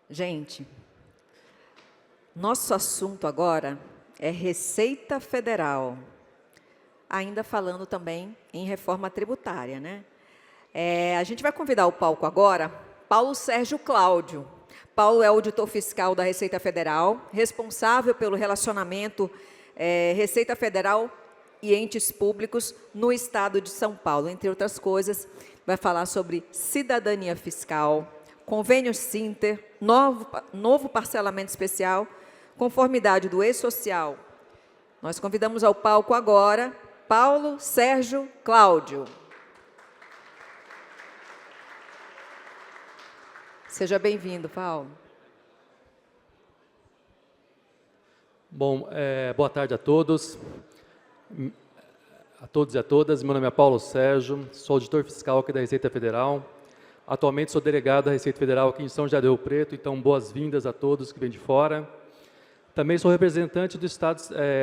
Gente, nosso assunto agora é Receita Federal, ainda falando também em reforma tributária, né? A gente vai convidar ao palco agora Paulo Sérgio Cláudio. Paulo é auditor fiscal da Receita Federal, responsável pelo relacionamento Receita Federal e entes públicos no estado de São Paulo. Entre outras coisas, vai falar sobre cidadania fiscal, convênio Sinter, novo parcelamento especial, conformidade do E-Social. Nós convidamos ao palco agora Paulo Sérgio Cláudio. Seja bem-vindo, Paulo. Bom, boa tarde a todos e a todas. Meu nome é Paulo Sérgio, sou auditor fiscal aqui da Receita Federal. Atualmente sou delegado da Receita Federal aqui em São José do Rio Preto, então boas-vindas a todos que vêm de fora. Também sou representante do Estado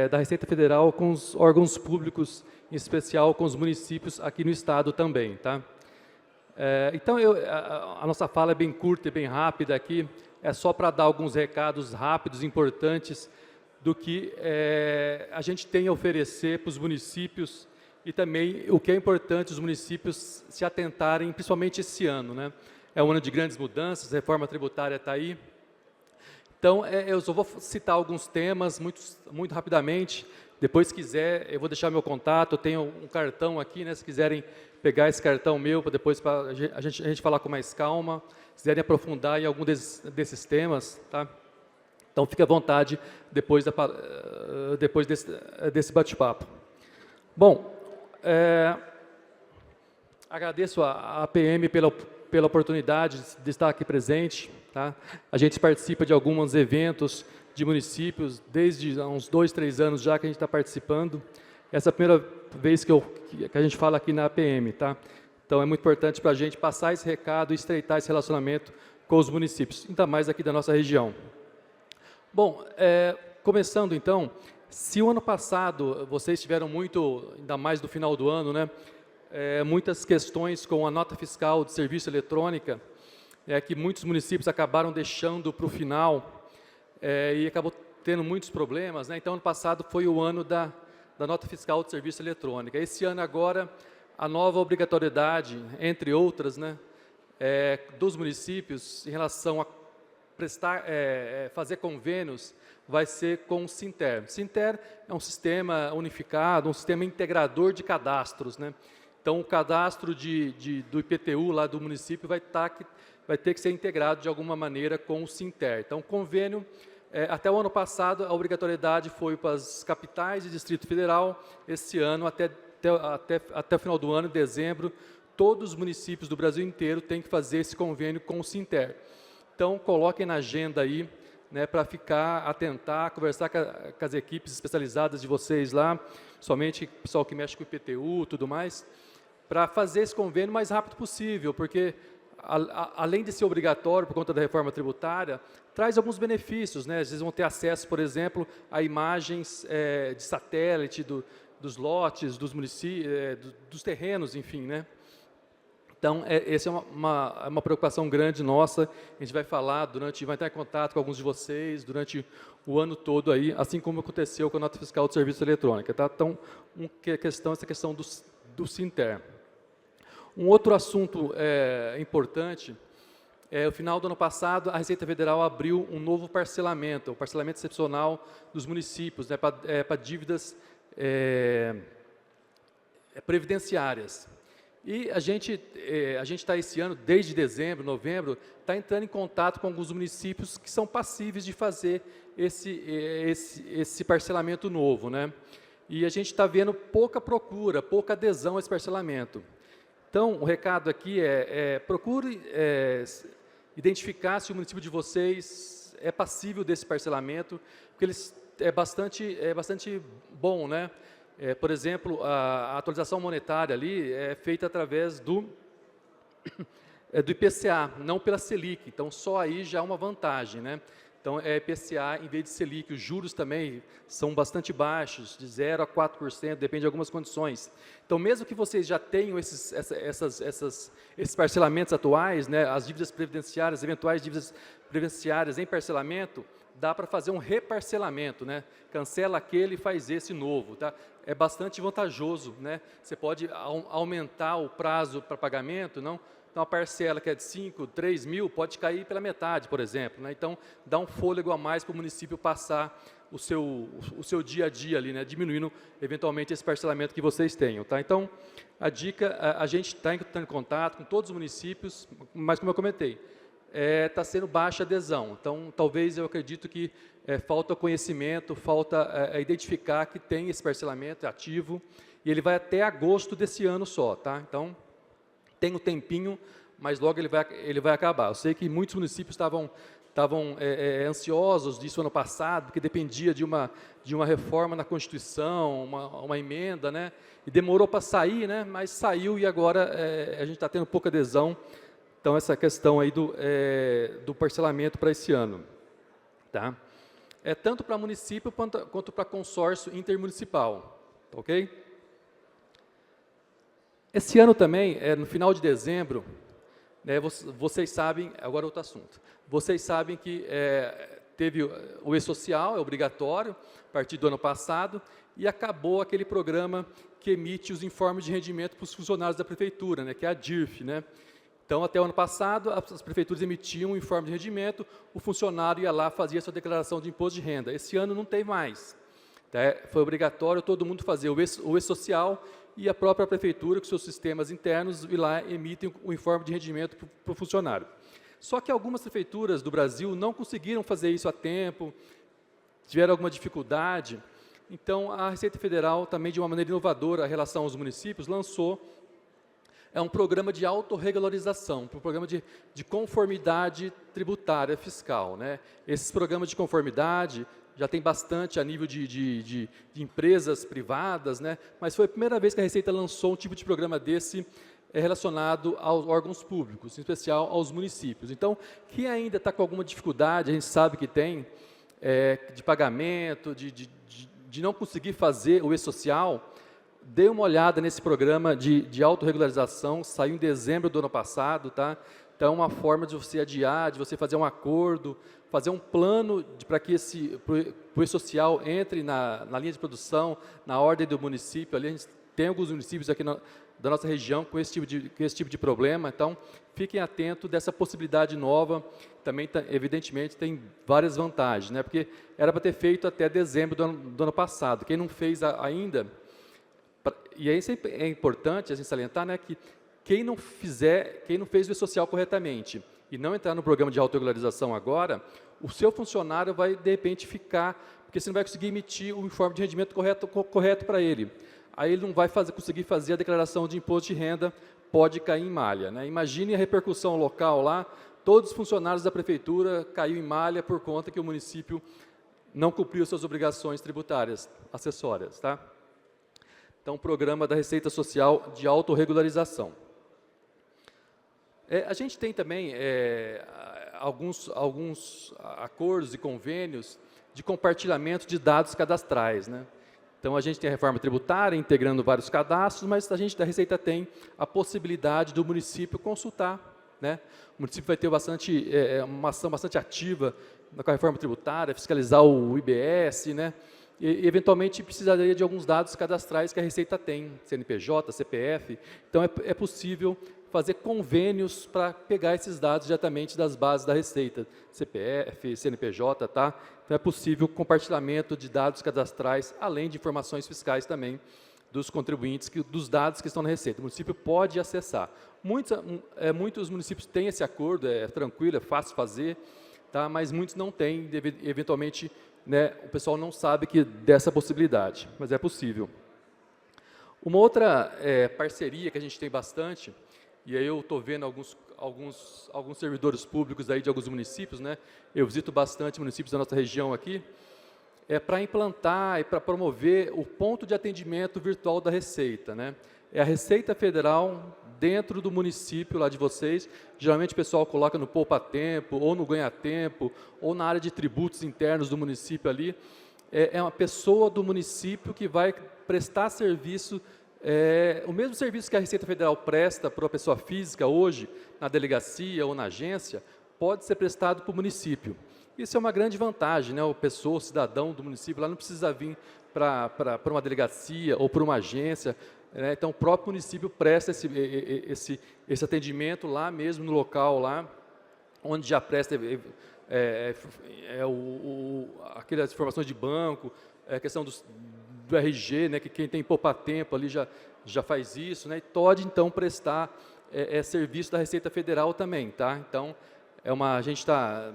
da Receita Federal com os órgãos públicos, em especial com os municípios aqui no Estado também, tá? Então, a nossa fala é bem curta e bem rápida aqui, é só para dar alguns recados rápidos, importantes, do que a gente tem a oferecer para os municípios e também o que é importante os municípios se atentarem, principalmente esse ano, né? É um ano de grandes mudanças, a reforma tributária está aí. Então, eu só vou citar alguns temas muito rapidamente. Depois, se quiser, eu vou deixar meu contato, eu tenho um cartão aqui, né? Se quiserem pegar esse cartão meu, para depois a gente falar com mais calma, se quiserem aprofundar em algum desses temas, tá? Então, fique à vontade depois desse bate-papo. Bom, agradeço a PM pela oportunidade de estar aqui presente, tá? A gente participa de alguns eventos de municípios, desde há uns 2, 3 anos já que a gente está participando. Essa é a primeira vez que a gente fala aqui na APM, tá? Então, é muito importante para a gente passar esse recado e estreitar esse relacionamento com os municípios, ainda mais aqui da nossa região. Bom, começando então, se o ano passado vocês tiveram ainda mais no final do ano, né, muitas questões com a nota fiscal de serviço eletrônica, que muitos municípios acabaram deixando para o final e acabou tendo muitos problemas, né? Então, ano passado foi o ano da nota fiscal de serviço eletrônica. Esse ano agora, a nova obrigatoriedade, entre outras, né, dos municípios em relação a fazer convênios, vai ser com o Sinter. Sinter é um sistema unificado, um sistema integrador de cadastros, né? Então, o cadastro do IPTU lá do município vai ter que ser integrado de alguma maneira com o Sinter. Então, o convênio, até o ano passado, a obrigatoriedade foi para as capitais e Distrito Federal. Esse ano, até o final do ano, em dezembro, todos os municípios do Brasil inteiro têm que fazer esse convênio com o Sinter. Então, coloquem na agenda aí, né, para atentar, conversar com as equipes especializadas de vocês lá, somente o pessoal que mexe com o IPTU e tudo mais, para fazer esse convênio o mais rápido possível, porque, além de ser obrigatório por conta da reforma tributária, traz alguns benefícios, né? Vocês vão ter acesso, por exemplo, a imagens de satélite dos lotes, dos municípios, dos terrenos, enfim, né? Então, essa é uma preocupação grande nossa. A gente vai falar vai entrar em contato com alguns de vocês durante o ano todo aí, assim como aconteceu com a nota fiscal de serviço eletrônica, tá? Então, essa questão do Sinter. Um outro assunto importante no final do ano passado, a Receita Federal abriu um novo parcelamento, o parcelamento excepcional dos municípios, né, para dívidas previdenciárias. E a gente está esse ano, desde dezembro, novembro, está entrando em contato com alguns municípios que são passíveis de fazer esse parcelamento novo, né? E a gente está vendo pouca procura, pouca adesão a esse parcelamento. Então, o recado aqui procure identificar se o município de vocês é passível desse parcelamento, porque é bastante bom, né? Por exemplo, a atualização monetária ali é feita através do IPCA, não pela Selic. Então, só aí já é uma vantagem, né? Então, é IPCA em vez de Selic. Os juros também são bastante baixos, de 0% a 4%, depende de algumas condições. Então, mesmo que vocês já tenham esses parcelamentos atuais, né, as dívidas previdenciárias, eventuais dívidas previdenciárias em parcelamento, dá para fazer um reparcelamento, né? Cancela aquele e faz esse novo, tá? É bastante vantajoso, né? Você pode aumentar o prazo para pagamento, não? Então, a parcela que é de 5, 3 mil pode cair pela metade, por exemplo, né? Então, dá um fôlego a mais para o município passar o seu dia a dia ali, né? Diminuindo, eventualmente, esse parcelamento que vocês tenham, tá? Então, a dica, a gente está entrando em contato com todos os municípios, mas, como eu comentei, está sendo baixa adesão. Então, talvez eu acredito que falta conhecimento, falta identificar que tem esse parcelamento ativo, e ele vai até agosto desse ano só, tá? Então, tem um tempinho, mas logo ele vai acabar. Eu sei que muitos municípios estavam ansiosos disso ano passado, porque dependia de uma reforma na Constituição, uma emenda, né? E demorou para sair, né? Mas saiu e agora a gente está tendo pouca adesão. Então, essa questão aí do parcelamento para esse ano. Tá? Tanto para município quanto para consórcio intermunicipal. Ok? Esse ano também, no final de dezembro, né, vocês sabem, agora outro assunto, vocês sabem que teve o E-Social, é obrigatório, a partir do ano passado, e acabou aquele programa que emite os informes de rendimento para os funcionários da prefeitura, né, que é a DIRF, né? Então, até o ano passado, as prefeituras emitiam um informe de rendimento, o funcionário ia lá, fazia sua declaração de imposto de renda. Esse ano não tem mais. Tá? Foi obrigatório todo mundo fazer o E-Social e a própria prefeitura, com seus sistemas internos, ir lá e emitem o informe de rendimento para o funcionário. Só que algumas prefeituras do Brasil não conseguiram fazer isso a tempo, tiveram alguma dificuldade. Então, a Receita Federal, também de uma maneira inovadora, em relação aos municípios, lançou um programa de autorregularização, um programa de conformidade tributária fiscal, né? Esses programas de conformidade já tem bastante a nível de empresas privadas, né? Mas foi a primeira vez que a Receita lançou um tipo de programa desse relacionado aos órgãos públicos, em especial aos municípios. Então, quem ainda está com alguma dificuldade, a gente sabe que tem, de pagamento, de não conseguir fazer o E-Social, dê uma olhada nesse programa de autorregularização, saiu em dezembro do ano passado, tá? Então, é uma forma de você adiar, de você fazer um acordo, fazer um plano para que o E-Social entre na linha de produção, na ordem do município. Ali a gente tem alguns municípios aqui da nossa região com esse tipo de problema, então fiquem atentos dessa possibilidade nova. Também, evidentemente, tem várias vantagens, né? Porque era para ter feito até dezembro do ano passado. Quem não fez ainda... E aí é importante a gente salientar, né, que quem não fez o E-Social corretamente e não entrar no programa de autorregularização agora, o seu funcionário vai, de repente, ficar, porque você não vai conseguir emitir o informe de rendimento correto para ele. Aí ele não vai conseguir fazer a declaração de imposto de renda, pode cair em malha, né? Imagine a repercussão local lá, todos os funcionários da prefeitura caiu em malha por conta que o município não cumpriu suas obrigações tributárias acessórias, tá? Então, programa da Receita Social de autorregularização. A gente tem também alguns acordos e convênios de compartilhamento de dados cadastrais, né? Então, a gente tem a reforma tributária, integrando vários cadastros, mas a gente da Receita tem a possibilidade do município consultar, né? O município vai ter uma ação bastante ativa com a reforma tributária, fiscalizar o IBS, né? E, eventualmente, precisaria de alguns dados cadastrais que a Receita tem, CNPJ, CPF. Então, é possível fazer convênios para pegar esses dados diretamente das bases da Receita, CPF, CNPJ, tá? Então, é possível compartilhamento de dados cadastrais, além de informações fiscais também dos contribuintes, dos dados que estão na Receita. O município pode acessar. Muitos municípios têm esse acordo, é tranquilo, é fácil fazer, tá? Mas muitos não têm, eventualmente, né, o pessoal não sabe dessa possibilidade, mas é possível. Uma outra parceria que a gente tem bastante, e aí eu estou vendo alguns servidores públicos aí de alguns municípios, né, eu visito bastante municípios da nossa região aqui, para implantar e para promover o ponto de atendimento virtual da Receita, né? É a Receita Federal dentro do município lá de vocês. Geralmente o pessoal coloca no poupa-tempo, ou no ganha-tempo, ou na área de tributos internos do município ali. É uma pessoa do município que vai prestar serviço, o mesmo serviço que a Receita Federal presta para a pessoa física hoje, na delegacia ou na agência, pode ser prestado para o município. Isso é uma grande vantagem, né? O pessoa, o cidadão do município, lá não precisa vir para uma delegacia ou para uma agência, né? Então, o próprio município presta esse atendimento lá mesmo, no local, lá, onde já presta aquelas informações de banco, a questão do RG, né? Que quem tem poupa-tempo ali já faz isso, né? E pode, então, prestar serviço da Receita Federal também, tá? Então, a gente está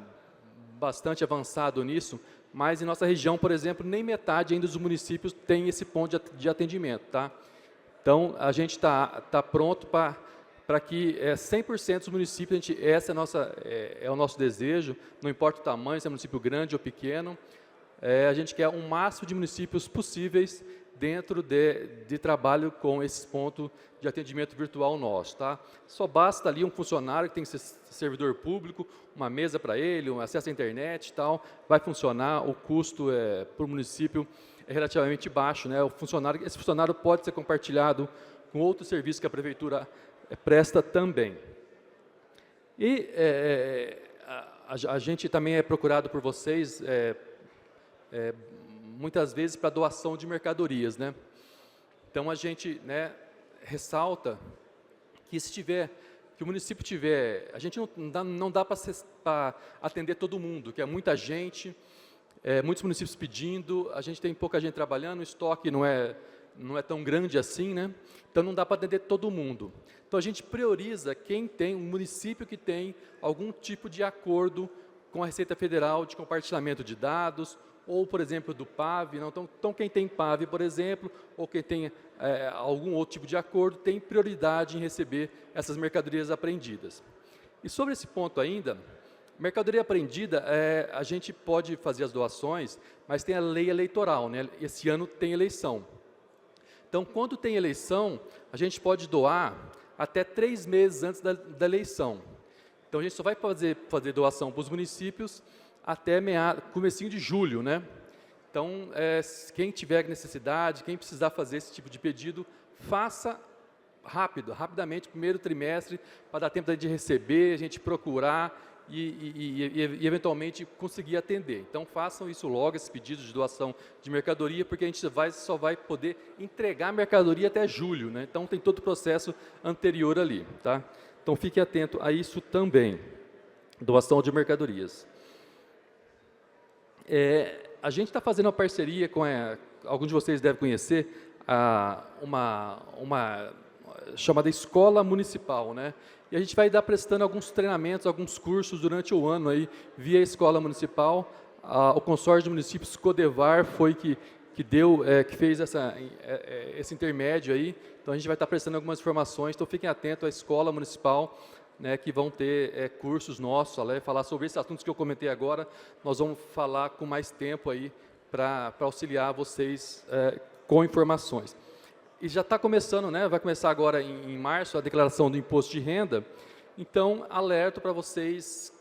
bastante avançado nisso, mas em nossa região, por exemplo, nem metade ainda dos municípios tem esse ponto de atendimento, tá? Então, a gente está pronto para que 100% dos municípios, esse é o nosso desejo, não importa o tamanho, se é município grande ou pequeno, a gente quer o máximo de municípios possíveis dentro de trabalho com esse ponto de atendimento virtual nosso, tá? Só basta ali um funcionário que tem que ser servidor público, uma mesa para ele, um acesso à internet e tal, vai funcionar, o custo para o município é relativamente baixo, né? Esse funcionário pode ser compartilhado com outros serviços que a prefeitura presta também. E a gente também é procurado por vocês muitas vezes para doação de mercadorias, né? Então a gente, né, ressalta que que o município tiver, a gente não dá para atender todo mundo, que é muita gente, muitos municípios pedindo, a gente tem pouca gente trabalhando, o estoque não é tão grande assim, né? Então não dá para atender todo mundo. Então a gente prioriza um município que tem algum tipo de acordo com a Receita Federal de compartilhamento de dados, ou, por exemplo, do PAV. Não? Então, quem tem PAV, por exemplo, ou quem tem algum outro tipo de acordo, tem prioridade em receber essas mercadorias apreendidas. E sobre esse ponto ainda, mercadoria apreendida, a gente pode fazer as doações, mas tem a lei eleitoral, né? Esse ano tem eleição. Então, quando tem eleição, a gente pode doar até 3 meses antes da eleição. Então, a gente só vai fazer doação para os municípios até comecinho de julho, né? Então, quem tiver necessidade, quem precisar fazer esse tipo de pedido, faça rapidamente, primeiro trimestre, para dar tempo de receber, a gente procurar e eventualmente conseguir atender. Então, façam isso logo, esses pedidos de doação de mercadoria, porque a gente só vai poder entregar a mercadoria até julho, né? Então, tem todo o processo anterior ali, tá? Então, fique atento a isso também, doação de mercadorias. A gente está fazendo uma parceria com, alguns de vocês devem conhecer, uma chamada Escola Municipal, né? E a gente vai dar prestando alguns treinamentos, alguns cursos durante o ano aí, via Escola Municipal. O consórcio de municípios Codevar foi que fez esse intermédio aí. Então a gente vai estar prestando algumas informações, então fiquem atentos à Escola Municipal, né, que vão ter cursos nossos, falar sobre esses assuntos que eu comentei agora. Nós vamos falar com mais tempo aí para auxiliar vocês com informações. E já está começando, né, vai começar agora em março a declaração do imposto de renda. Então, alerto para vocês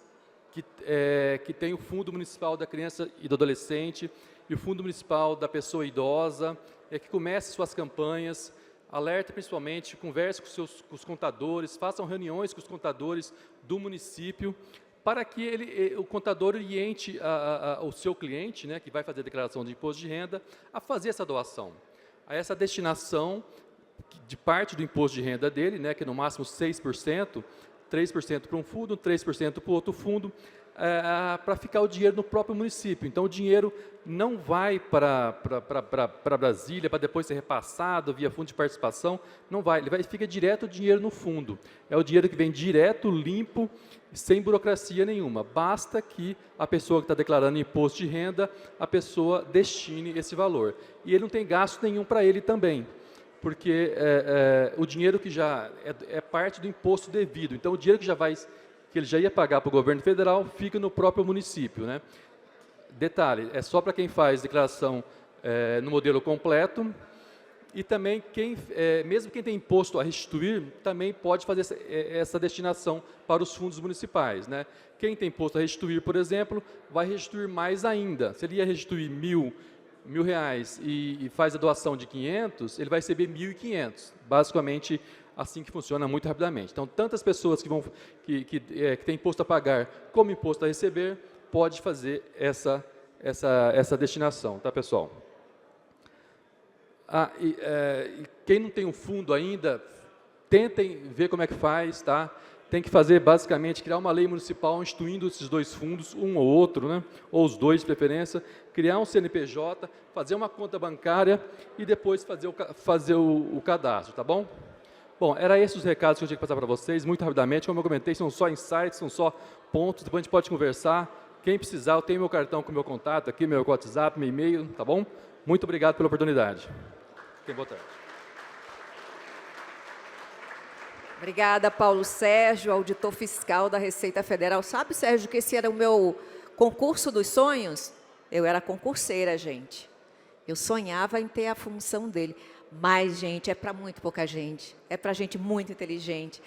que tem o Fundo Municipal da Criança e do Adolescente e o Fundo Municipal da Pessoa Idosa, que comece suas campanhas. Alerta principalmente, converse com os contadores, façam reuniões com os contadores do município, para que o contador oriente o seu cliente, né, que vai fazer a declaração de imposto de renda, a fazer essa doação, a essa destinação de parte do imposto de renda dele, né, que é no máximo 6%, 3% para um fundo, 3% para o outro fundo, para ficar o dinheiro no próprio município. Então, o dinheiro não vai para Brasília, para depois ser repassado via fundo de participação, não vai, fica direto o dinheiro no fundo. É o dinheiro que vem direto, limpo, sem burocracia nenhuma. Basta que a pessoa que está declarando imposto de renda, a pessoa destine esse valor. E ele não tem gasto nenhum para ele também, porque o dinheiro que já é parte do imposto devido. Então, o dinheiro que ele já ia pagar para o governo federal, fica no próprio município, né? Detalhe, é só para quem faz declaração no modelo completo, E também, mesmo quem tem imposto a restituir, também pode fazer essa destinação para os fundos municipais, né? Quem tem imposto a restituir, por exemplo, vai restituir mais ainda. Se ele ia restituir mil reais e faz a doação de 500, ele vai receber 1.500. Basicamente, assim que funciona muito rapidamente. Então, tantas pessoas que têm imposto a pagar como imposto a receber, pode fazer essa destinação, tá, pessoal? E quem não tem um fundo ainda, tentem ver como é que faz, tá? Tem que fazer, basicamente, criar uma lei municipal instituindo esses dois fundos, um ou outro, né? Ou os dois de preferência, criar um CNPJ, fazer uma conta bancária e depois fazer o cadastro, tá bom? Bom, era esses os recados que eu tinha que passar para vocês, muito rapidamente. Como eu comentei, são só insights, são só pontos, depois a gente pode conversar. Quem precisar, eu tenho meu cartão com meu contato aqui, meu WhatsApp, meu e-mail, tá bom? Muito obrigado pela oportunidade. Boa tarde. Obrigada, Paulo Sérgio, auditor fiscal da Receita Federal. Sabe, Sérgio, que esse era o meu concurso dos sonhos? Eu era concurseira, gente. Eu sonhava em ter a função dele. Mas, gente, é para muito pouca gente. É para gente muito inteligente.